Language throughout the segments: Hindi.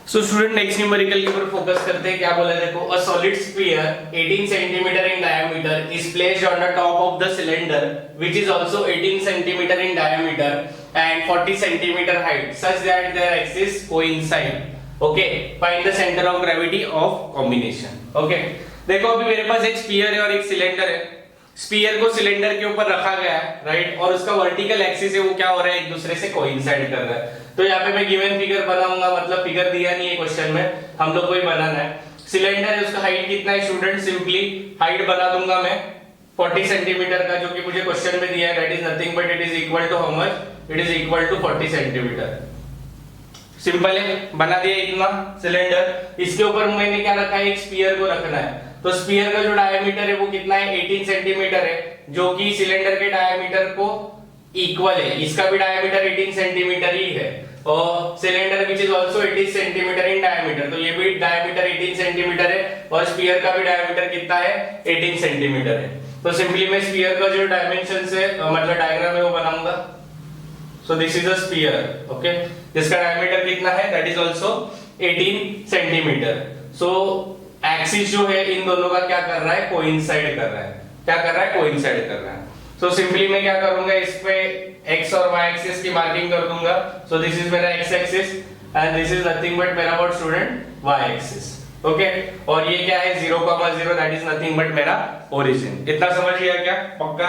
सो स्टूडेंट नेक्स्ट न्यूमेरिकल के ऊपर फोकस करते हैं। क्या बोला है देखो, a solid sphere 18 centimetre in diameter is placed on the top of the cylinder which is also 18 centimetre in diameter and 40 centimetre height such that their axis coincide. Okay, find the centre of gravity of combination. Okay, देखो अभी मेरे पास एक स्फीयर है और एक सिलेंडर है। स्फीयर को सिलेंडर के ऊपर रखा गया है, राइट, और उसका वर्टिकल एक्सिस है वो क्या हो रहा है, एक दूसरे से कोइंसाइड कर रहा है। तो यहाँ पे मैं गिवन फिगर बनाऊंगा, मतलब फिगर दिया नहीं है क्वेश्चन में, हम लोग को ही बनाना है। सिलेंडर है, उसका हाइट कितना है स्टूडेंट, सिंपली हाइट बना दूंगा मैं 40 सेंटीमीटर का, जो कि मुझे क्वेश्चन में दिया है। That is nothing but it is equal to how much, it is equal to 40 centimetre. Simple है, बना दिया इतना सिलेंडर। इसके ऊपर मैंने क्या रखा है, एक स्फीयर को रखना है। तो स्फीयर का जो डायमीटर है वो कितना है, 18 सेंटीमीटर है, जो कि सिलेंडर के डायमीटर को इक्वल है। इसका भी डायमीटर 18 सेंटीमीटर ही है, और cylinder which is also 18 centimetre in diameter, तो ये भी डायमीटर 18 सेंटीमीटर है, और स्फीयर का भी डायमीटर कितना है, 18 सेंटीमीटर है। तो सिंपली मैं स्फीयर का जो डायमेंशन से मतलब डायग्राम है वो बनाऊंगा। सो this is a sphere, okay, जिसका डायमीटर कितना है, that is also 18 centimetre. So axis जो है इन दोनों का क्या कर रहा है, कोइंसाइड कर रहा है। क्या कर रहा है, कोइंसाइड कर रहा है। सो सिंपली मैं क्या करूंगा, इस पे x और y एक्सिस की मार्किंग कर दूंगा। सो दिस इज मेरा x axis and this is nothing but मेरा what student, y axis. Okay, और ये क्या है 0,0, दैट इज नथिंग बट मेरा ओरिजिन। इतना समझ गया क्या, पक्का?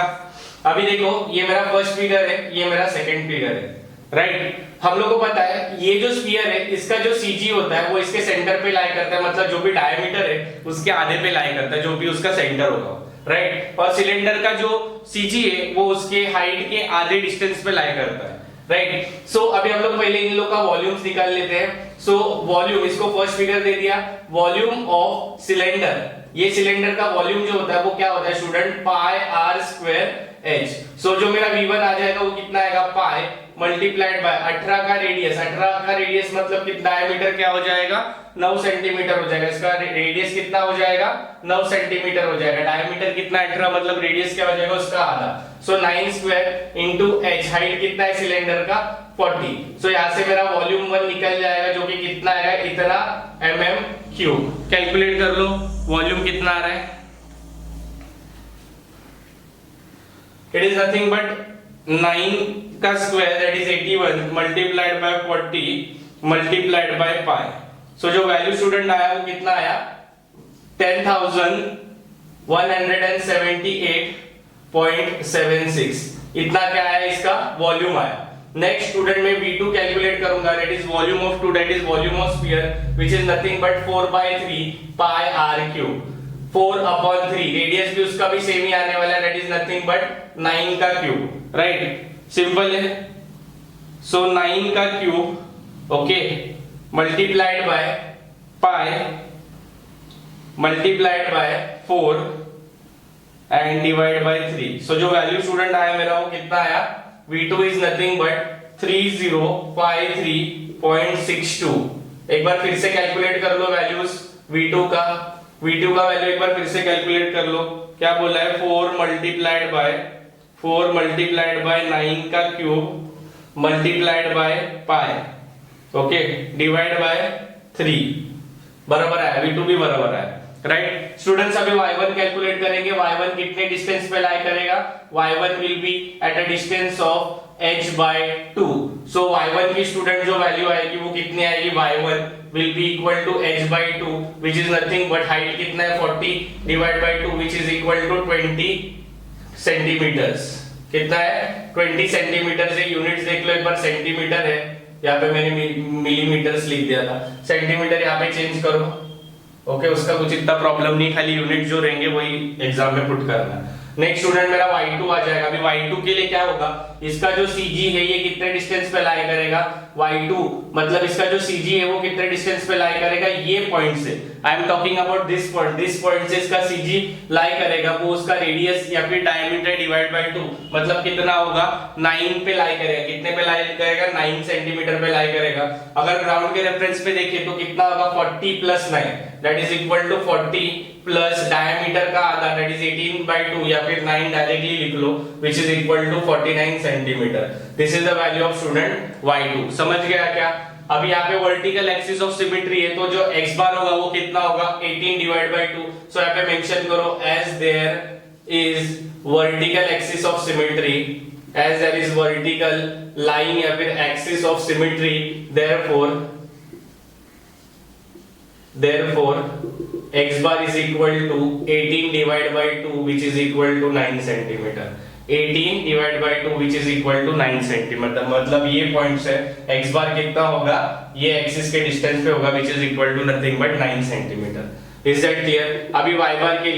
अभी देखो, ये मेरा फर्स्ट फिगर है, ये मेरा सेकंड फिगर है, राइट। हम लोग को पता है ये जो स्फीयर है इसका जो सीजी होता है वो इसके सेंटर पे लाई करता है, मतलब जो भी डायमीटर है उसके आधे पे लाई करता है, जो भी उसका सेंटर होगा, राइट। और सिलेंडर का जो सीजी है वो उसके हाइट के आधे डिस्टेंस पे लाई करता है, राइट। सो अभी हम लोग पहले इन लोग का वॉल्यूम्स निकाल लेते हैं। सो वॉल्यूम, इसको फर्स्ट फिगर दे दिया, वॉल्यूम ऑफ सिलेंडर। ये सिलेंडर का वॉल्यूम जो होता है वो क्या होता है student, pi R square H. So जो मेरा V1 आ जाएगा वो कितना आएगा, पाई मल्टीप्लाइड बाय 18 का रेडियस। 18 का रेडियस मतलब कितना, डायमीटर क्या हो जाएगा, 9 सेंटीमीटर हो जाएगा। इसका रेडियस कितना हो जाएगा, 9 सेंटीमीटर हो जाएगा। डायमीटर कितना 18, मतलब रेडियस क्या हो जाएगा उसका आधा। सो 9 स्क्वायर इनटू h, हाइट कितना है सिलेंडर का, 40। सो यहां से मेरा वॉल्यूम 1 निकल जाएगा, जो कि कितना आएगा, इतना mm3। कैलकुलेट कर लो वॉल्यूम कितना आ रहा है। इट इज नथिंग बट 9 का square that is 81 multiplied by 40 multiplied by pi. So जो वैल्यू स्टूडेंट आया वो कितना आया, 10,178.76। इतना क्या आया, इसका वॉल्यूम आया। नेक्स्ट स्टूडेंट में V2 कैलकुलेट करूंगा, that is volume of 2, that is volume of sphere which is nothing but 4/3 pi r cube. 4/3 radius भी उसका भी सेम ही आने वाला है, दैट इज नथिंग बट 9 का क्यूब, राइट। सिंपल है। सो 9 का cube, okay, multiplied by pi multiplied by 4 and divide by 3। सो जो वैल्यू स्टूडेंट आया मेरा वो कितना आया, V2 इज नथिंग बट 3053.62। एक बार फिर से कैलकुलेट कर लो वैल्यूज V2 का वैल्यू एक बार फिर से कैलकुलेट कर लो। क्या बोला है, 4 मल्टीप्लाइड बाय 9 का cube multiplied by pi, okay, divide by 3, बराबर है, V2 भी बराबर है, राइट। स्टूडेंट्स अभी y1 कैलकुलेट करेंगे। y1 कितने डिस्टेंस पे लाई करेगा, y1 will be at a distance of h/2। So y1 की स्टूडेंट जो वैल्यू आएगी वो कितनी आएगी, y1 will be equal to h/2 which is nothing but height कितना है 40 divided by 2 which is equal to 20 centimetres. कितना है, 20 सेंटीमीटर से यूनिट्स देख लो एक बार, सेंटीमीटर है, यहाँ पे मैंने मिलीमीटर्स लिख दिया था, सेंटीमीटर यहाँ पे चेंज करो, ओके। उसका कुछ इतना प्रॉब्लम नहीं, खाली यूनिट जो रहेंगे वही एग्जाम में पुट करना। नेक्स्ट स्टूडेंट मेरा y2 आ जाएगा। अभी y2 के लिए क्या होगा, इसका जो cg है ये कितने डिस्टेंस पे लाई करेगा, y2 मतलब इसका जो cg है वो कितने डिस्टेंस पे लाई करेगा, ये पॉइंट से, I am talking about this point से इसका cg लाई करेगा, वो उसका रेडियस या फिर डायमीटर डिवाइड बाय 2, मतलब कितना होगा, 9 पे लाई करेगा। कितने पे लाई करेगा, 9 सेंटीमीटर पे लाई करेगा। अगर ग्राउंड के रेफरेंस पे देखें तो कितना होगा, 40 + 9 that is equal to 40 plus diameter का आधा दैट इज 18/2, या फिर 9 डायरेक्टली लिख लो which is equal to 49 centimetre. This is the value of student y2। समझ गया क्या? अभी यहाँ पे वर्टिकल एक्सिस ऑफ सिमेट्री है, तो जो x बार होगा वो कितना होगा 18 डिवाइड बाय 2। सो यहाँ पे मेंशन करो as there is vertical axis of symmetry, as there is vertical line या फिर axis of symmetry, therefore x bar is equal to 18 divided by 2 which is equal to 9 centimeter। 18 divided by 2 which is equal to 9 centimeter। मतलब ये पॉइंट से x bar कितना होगा, ये एक्सिस के डिस्टेंस पे होगा which is equal to nothing but 9 centimeter। Is that clear? अभी y bar के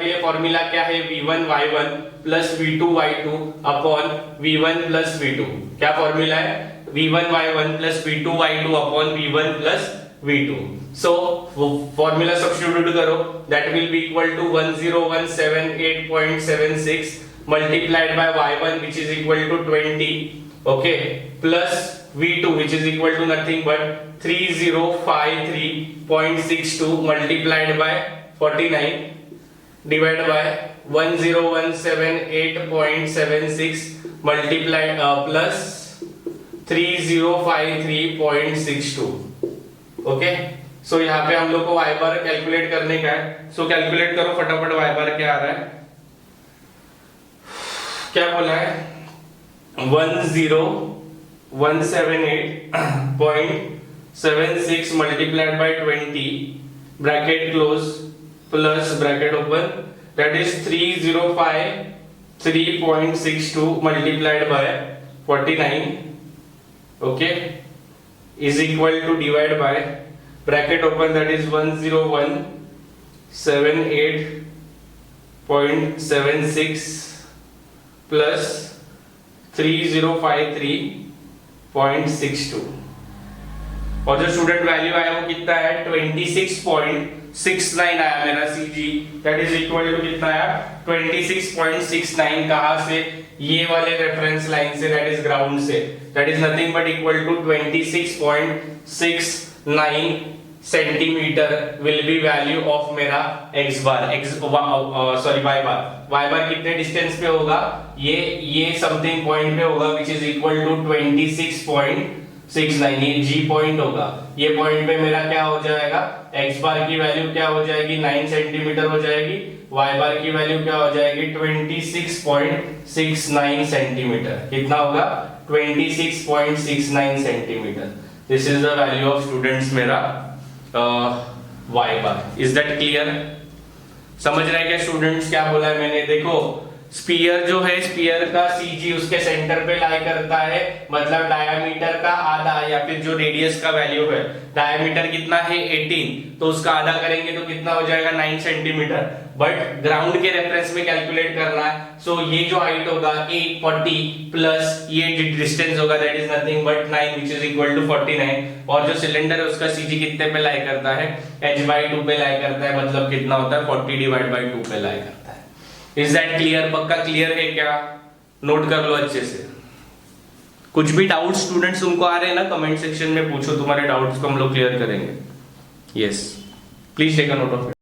लिए फॉर्मूला क्या है, v1 y1 plus v2 y2 upon v1 plus v2। क्या फॉर्मूला है, v1 y1 plus v2 y2 upon v1 plus v2। so formula substitute करो, that will be equal to 10178.76 multiplied by y1 which is equal to 20, okay, plus v2 which is equal to nothing but 3053.62 multiplied by 49 divided by 10178.76 multiplied plus 3053.62। Okay, सो यहाँ पे हम लोग को y बार कैलकुलेट करने का है। सो कैलकुलेट करो फटाफट, y बार क्या आ रहा है, क्या बोला है 10178.76 multiplied by 20 bracket close plus bracket open, that is 3053.62 multiplied by 49, okay, is equal to divide by bracket open, that is 10178.76 plus 3053.62 और जो स्टूडेंट वैल्यू आया वो कितना है 26.69 आया मेरा CG, that is equal to कितना आया 26.69। कहां से, ये वाले रेफरेंस लाइन से, दैट इज ग्राउंड से, that is nothing but equal to 26.69 centimetre will be value of मेरा x bar, sorry y bar कितने डिस्टेंस पे होगा, ये समथिंग पॉइंट पे होगा विच इज इक्वल टू 26.69, ये G पॉइंट होगा, ये पॉइंट पे मेरा क्या हो जाएगा, x बार की वैल्यू क्या हो जाएगी 9 सेंटीमीटर हो जाएगी, y बार की वैल्यू क्या हो जाएगी 26.69 सेंटीमीटर, कितना होगा 26.69 centimetre. This is the value of students मेरा y bar. Is that clear? समझ रहे हैं क्या स्टूडेंट्स क्या बोला है मैंने? देखो स्पीयर जो है, स्पीयर का CG उसके सेंटर पे लाई करता है, मतलब डायामीटर का आधा, या फिर जो रेडियस का वैल्यू है, डायामीटर कितना है 18, तो उसका आधा करेंगे तो कितना हो जाएगा 9 सेंटीमीटर, बट ग्राउंड के रेफरेंस में कैलकुलेट करना है। सो ये जो हाइट होगा 840 प्लस ये डिस्टेंस होगा, that is nothing but 9 which is equal to 49, और जो सिलेंडर है उसका CG कितने पे लाई करता है, h/2 पे लाई करता है, मतलब कितना होता है 40 डिवाइड बाय 2 पे लाई करता है। Is that clear? पक्का क्लियर है क्या? नोट कर लो अच्छे से। कुछ भी डाउट स्टूडेंट्स तुमको आ रहे हैं ना, कमेंट सेक्शन में पूछो, तुम्हारे डाउट्स को हम लोग क्लियर करेंगे। Yes, please take a note of it.